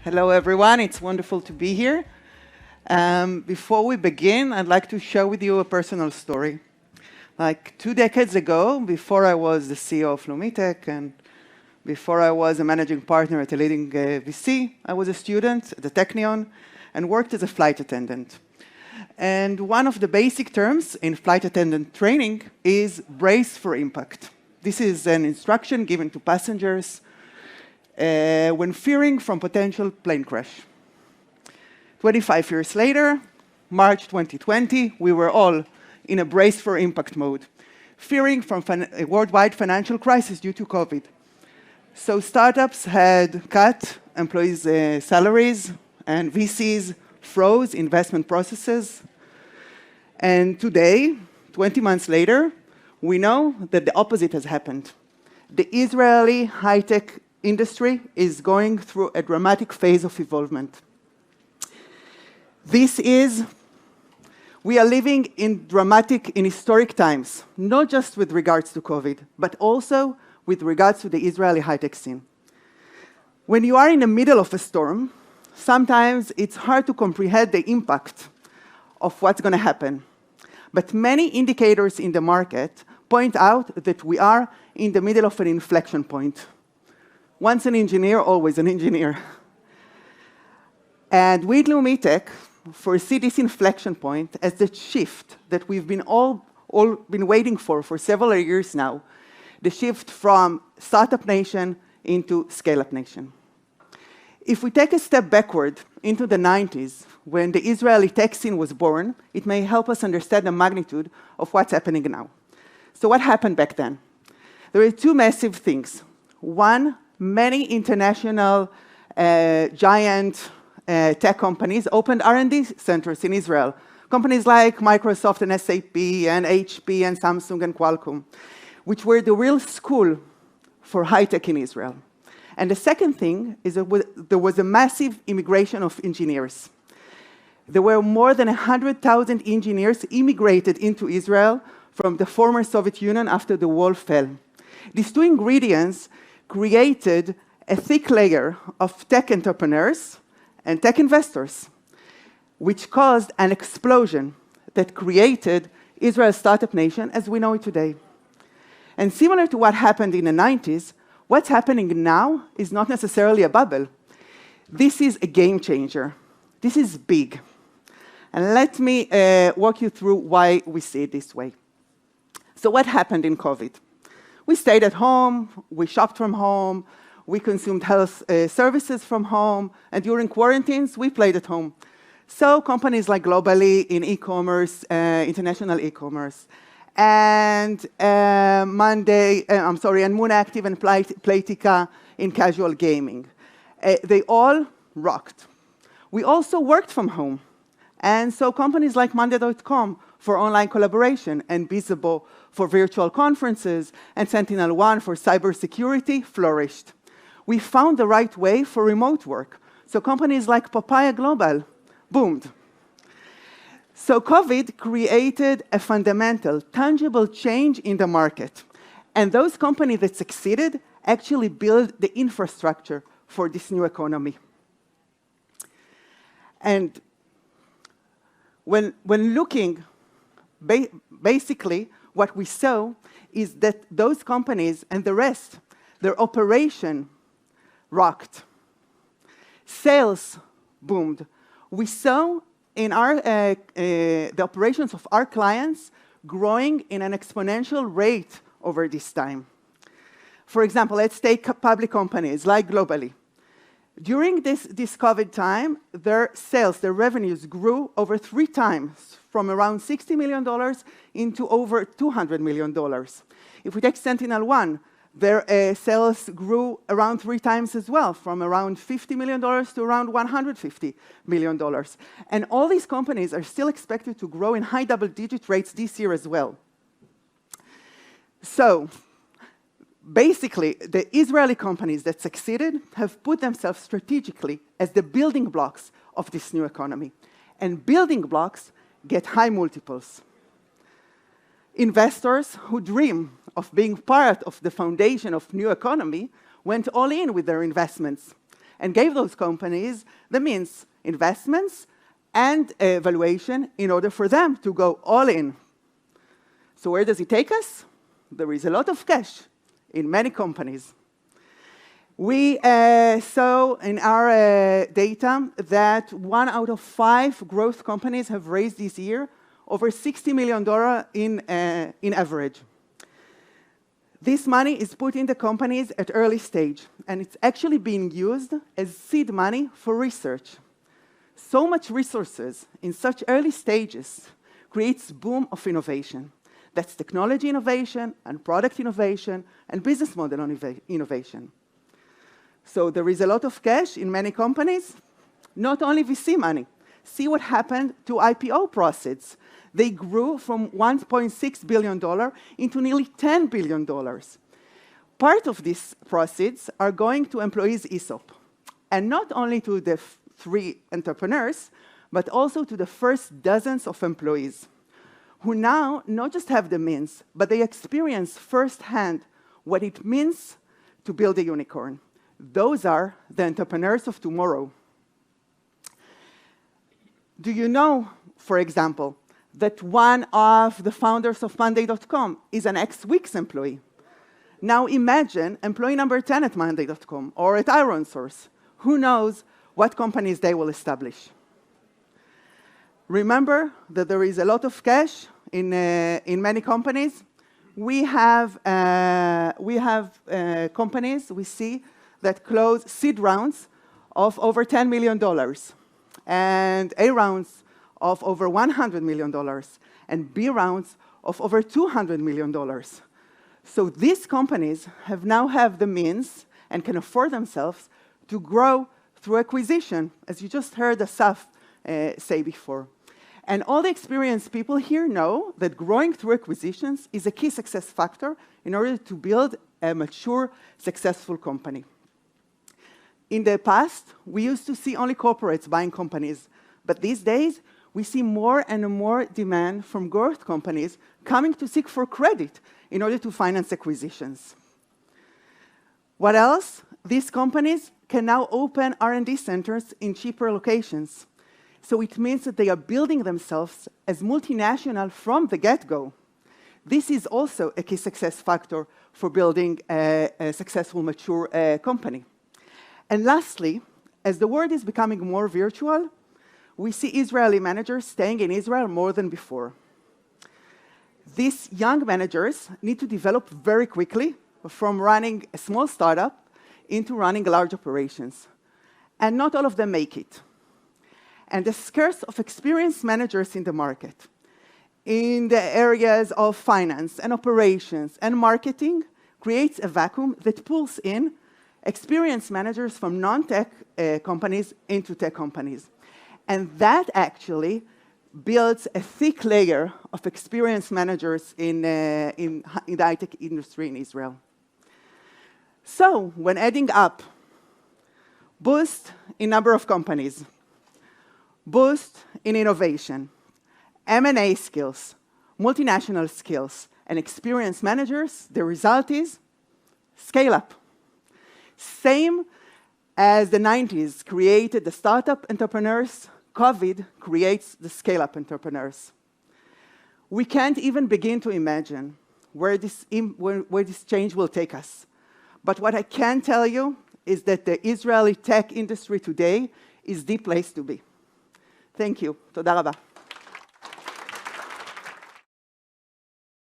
Hello, everyone. It's wonderful to be here. Before we begin, I'd like to share with you a personal story. Like 2 decades ago, before I was the CEO of Lumitech and before I was a managing partner at a leading VC, I was a student at the Technion and worked as a flight attendant. And one of the basic terms in flight attendant training is brace for impact. This is an instruction given to passengers when fearing from potential plane crash. 25 years later, March 2020, we were all in a brace for impact mode, fearing from a worldwide financial crisis due to COVID. So startups had cut employees' salaries, and VCs froze investment processes. And today, 20 months later, we know that the opposite has happened. The Israeli high-tech industry is going through a dramatic phase of evolvement. We are living in historic times, not just with regards to COVID, but also with regards to the Israeli high-tech scene. When you are in the middle of a storm, sometimes it's hard to comprehend the impact of what's going to happen. But many indicators in the market point out that we are in the middle of an inflection point. Once an engineer, always an engineer. And with Lumitech, foresee this inflection point as the shift that we've been all been waiting for several years now, the shift from startup nation into scale-up nation. If we take a step backward into the 90s, when the Israeli tech scene was born, it may help us understand the magnitude of what's happening now. So what happened back then? There were two massive things. One, many international giant tech companies opened R&D centers in Israel. Companies like Microsoft and SAP and HP and Samsung and Qualcomm, which were the real school for high-tech in Israel. And the second thing is that there was a massive immigration of engineers. There were more than 100,000 engineers immigrated into Israel from the former Soviet Union after the wall fell. These two ingredients created a thick layer of tech entrepreneurs and tech investors, which caused an explosion that created Israel's startup nation as we know it today. And similar to what happened in the 90s, what's happening now is not necessarily a bubble. This is a game changer. This is big. And let me walk you through why we see it this way. So what happened in COVID? We stayed at home, we shopped from home, we consumed health services from home, and during quarantines, we played at home. So companies like Globally in e-commerce, international e-commerce, and Moon Active and Playtika in casual gaming. They all rocked. We also worked from home. And so companies like Monday.com for online collaboration and Bizzabo for virtual conferences and SentinelOne for cybersecurity flourished. We found the right way for remote work. So companies like Papaya Global boomed. So COVID created a fundamental, tangible change in the market. And those companies that succeeded actually built the infrastructure for this new economy. And when looking, basically, what we saw is that those companies and the rest, their operation rocked. Sales boomed. We saw in the operations of our clients growing in an exponential rate over this time. For example, let's take public companies like Globally. During this COVID time, their sales, their revenues grew over 3 times, from around $60 million into over $200 million. If we take SentinelOne, their sales grew around 3 times as well, from around $50 million to around $150 million. And all these companies are still expected to grow in high double-digit rates this year as well. So, basically, the Israeli companies that succeeded have put themselves strategically as the building blocks of this new economy. And building blocks get high multiples. Investors who dream of being part of the foundation of new economy went all in with their investments. and gave those companies the means, investments, and valuation in order for them to go all in. So where does it take us? There is a lot of cash in many companies. We saw in our data that 1 out of 5 growth companies have raised this year over $60 million in average. This money is put in the companies at early stage, and it's actually being used as seed money for research. So much resources in such early stages creates boom of innovation. That's technology innovation, and product innovation, and business model innovation. So there is a lot of cash in many companies, not only VC money. See what happened to IPO proceeds. They grew from $1.6 billion into nearly $10 billion. Part of these proceeds are going to employees' ESOP, and not only to the 3 entrepreneurs, but also to the first dozens of employees, who now not just have the means, but they experience firsthand what it means to build a unicorn. Those are the entrepreneurs of tomorrow. Do you know, for example, that one of the founders of Monday.com is an ex-Wix employee? Now imagine employee number 10 at Monday.com or at IronSource. Who knows what companies they will establish? Remember that there is a lot of cash in many companies. We have companies we see that close seed rounds of over $10 million, and A rounds of over $100 million, and B rounds of over $200 million. So these companies now have the means and can afford themselves to grow through acquisition, as you just heard Asaf say before. And all the experienced people here know that growing through acquisitions is a key success factor in order to build a mature, successful company. In the past, we used to see only corporates buying companies, but these days, we see more and more demand from growth companies coming to seek for credit in order to finance acquisitions. What else? These companies can now open R&D centers in cheaper locations. So it means that they are building themselves as multinational from the get-go. This is also a key success factor for building a successful, mature company. And lastly, as the world is becoming more virtual, we see Israeli managers staying in Israel more than before. These young managers need to develop very quickly from running a small startup into running large operations. And not all of them make it. And the scarce of experienced managers in the market, in the areas of finance and operations and marketing, creates a vacuum that pulls in experienced managers from non-tech companies into tech companies. And that actually builds a thick layer of experienced managers in the high-tech industry in Israel. So, when adding up, boost in number of companies, boost in innovation, M&A skills, multinational skills, and experienced managers, the result is scale up. Same as the 90s created the startup entrepreneurs, COVID creates the scale-up entrepreneurs. We can't even begin to imagine where this change will take us. But what I can tell you is that the Israeli tech industry today is the place to be. Thank you. Toda raba.